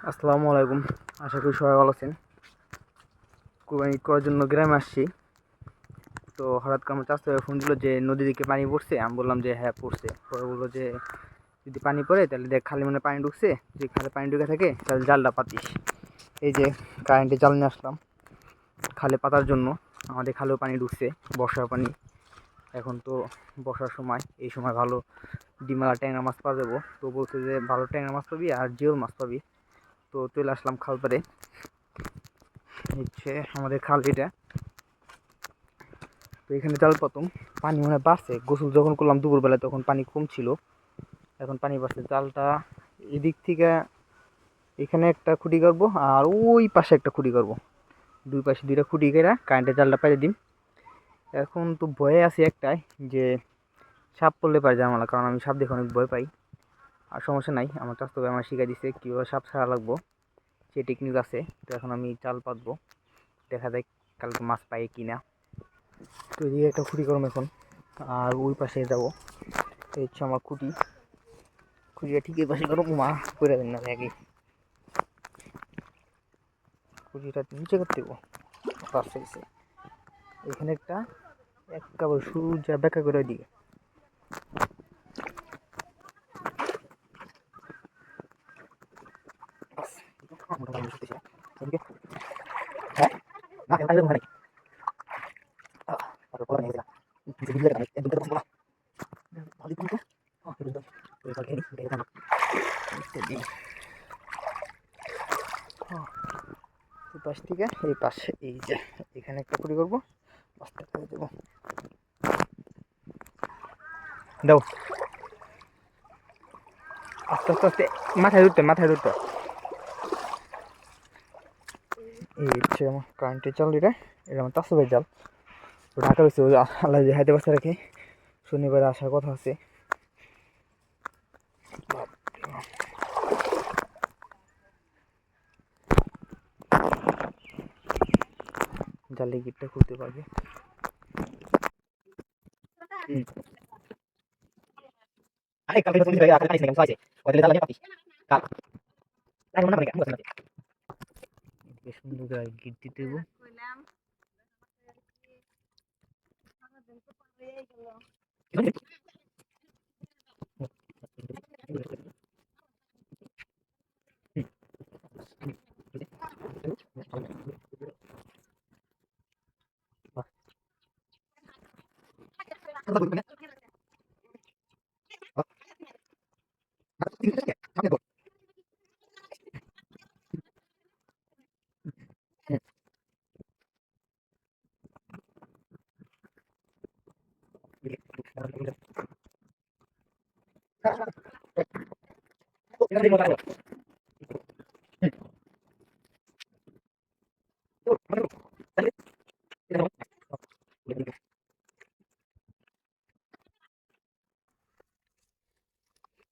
আসসালামু আলাইকুম। আশা করি সবাই ভালো আছেন। কুরবানি ঈদ করার জন্য গ্রামে আসছি। তো হঠাৎ করে আমার চাচা ভাই ফোন দিল যে নদী থেকে পানি পড়ছে। আমি বললাম যে হ্যাঁ পড়ছে। পরে বললো যে যদি পানি পড়ে তাহলে দেখ খালি মনে পানি ঢুকছে, যদি খালে পানি ঢুকে থাকে তাহলে জালটা পাতিস। এই যে কারেন্টের জাল নিয়ে আসলাম খালে পাতার জন্য। আমাদের খালেও পানি ঢুকছে, বর্ষার পানি। এখন তো বর্ষার সময়, এই সময় ভালো ডিমালা ট্যাংরা মাছ পাওয়া যাবো। তো বলছে যে ভালো ট্যাংরা মাছ পাবি আর জিওল মাছ পাবি। তো চলে আসলাম খাল পাড়ে। হচ্ছে আমাদের খাল এটা। তো এখানে জাল পাতম, পানি মনে হয় বাড়ছে। গোসল যখন করলাম দুপুরবেলায় তখন পানি কম ছিল, এখন পানি বাড়ছে। জালটা এদিক থেকে এখানে একটা খুঁটি করবো আর ওই পাশে একটা খুঁটি করবো, দুই পাশে দুইটা খুঁটি কেটে কারেন্টের জালটা পাইতে দিন। এখন তো ভয়ে আছি একটাই, যে সাপ পড়লে পারে জামালা, কারণ আমি সাপ দেখে অনেক ভয় পাই। আর সমস্যা নাই, আমার চাষ তো আমার শিখাই দিচ্ছে কীভাবে সাপ ছাড়া লাগবো, সেই টেকনিক আছে। তো এখন আমি জাল পাতবো, দেখা যায় কালকে মাছ পাই কি না। তো এদিকে একটা খুঁটি করবো এখন, আর ওই পাশে যাবো। এই হচ্ছে আমার খুঁটি, খুঁটিটা ঠিক এই পাশে করো। মা করে দেন না আগে, খুঁটিটা নিচে করতে দেবো। পাশে এসে এখানে একটা একেবারে শুরু যা ব্যাখ্যা করে ওইদিকে। হ্যাঁ না কেন কাজে ঘুমাই আর পড়া নেই ভিডিও কানে এত কথা বলা ভালো কিন্তু তো এটা কেন এটা না ইত্যাদি। এই পাশ থেকে এই পাশে, এই যে এখানে একটা কুড়ি করবো, আস্তে করে দেবো। দাও আস্তে আস্তে আস্তে, মাথায় ধরতে। এই হচ্ছে আমার কারেন্টের জাল। এটা আমার চাষু ভাই জাল, ঢাকা রয়েছে। ওই আল্লাহ যে হাইতে বাচ্চা রেখে শনিবারে আসার কথা আছে। জালে গিটটা খুলতে পারবে। আরে কালকে তো ভাই আকালে পানিস না কেমন আছে ওই জালে জালে পাতিস কাল রাখো না মানে কেমন আছে বেশ সুন্দর করে গিট দিতে দেবো।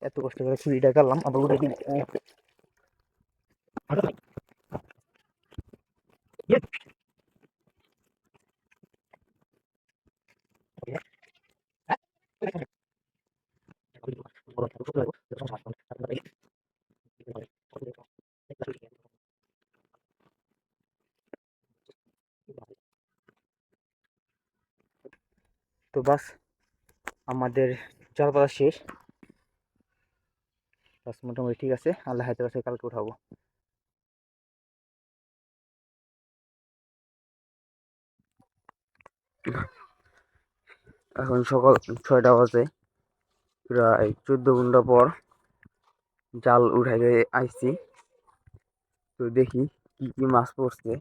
এত কষ্ট করে ছুরিটা কাটলাম, আবার উঠে দিই। তো বাস আমাদের জাল পাতা শেষ। বাস মোটামুটি ঠিক আছে, আল্লাহ হাতে বাসে কালকে উঠাবো। এখন সকাল 6টা বাজে, প্রায় 14 ঘন্টা পর জাল উঠাই আইছি। তো দেখি কি কি মাছ পড়ছে।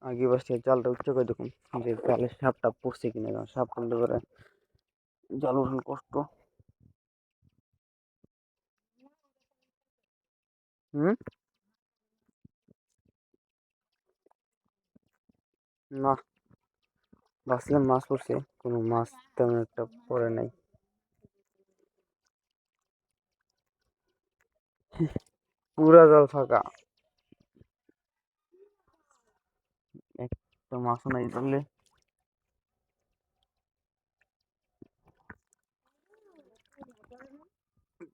আগে বাসে জালটা উচ্চ করে দেখুন যে জালে সাপ টাপ পড়ছে কিনা, কারণ সাপ পড়লে পরে জাল উঠানো কষ্ট। হুম, না ভাবছিলাম মাছ পড়ছে, কোনো মাছ তেমন একটা পড়ে নাই। পুরা জাল ফাঁকা, একটা মাছও নাই জানলে।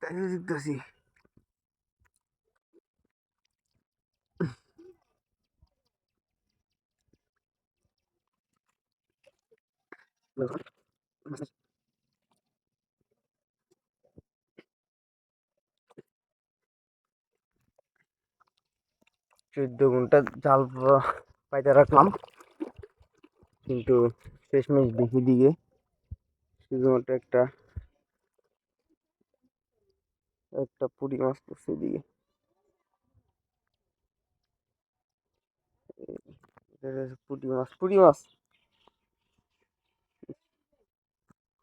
তাই দেখতেছি চোদ্দ ঘন্টা জাল পাইতে রাখলাম, কিন্তু শেষমেশ দেখি দিকে শুধুমাত্র একটা একটা পুঁটি মাছ পড়ছে দিকে। পুঁটি মাছ, পুঁটি মাছ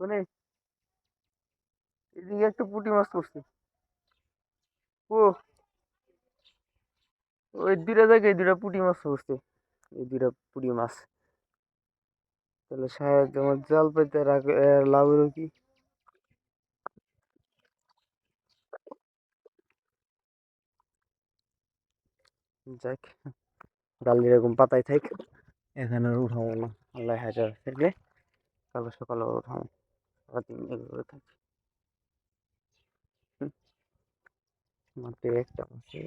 মানে এদিকে একটা পুঁটি মাছ পড়ছে। ও, ওই দুইটা জায়গায় দুইটা পুঁটি মাছ পড়ছে, এই দুইটা পুঁটি মাছ। তাহলে সাহেব তোমার জাল পাইতে লাভ হলো কি? যাক, জাল এরকম পাতায় থাক, এখানে আর উঠাবো না। আল্লাহ হাজার থাকলে কাল সকালে উঠাবো, সারাদিন এভাবে থাকি। মাঠে একটা আছে।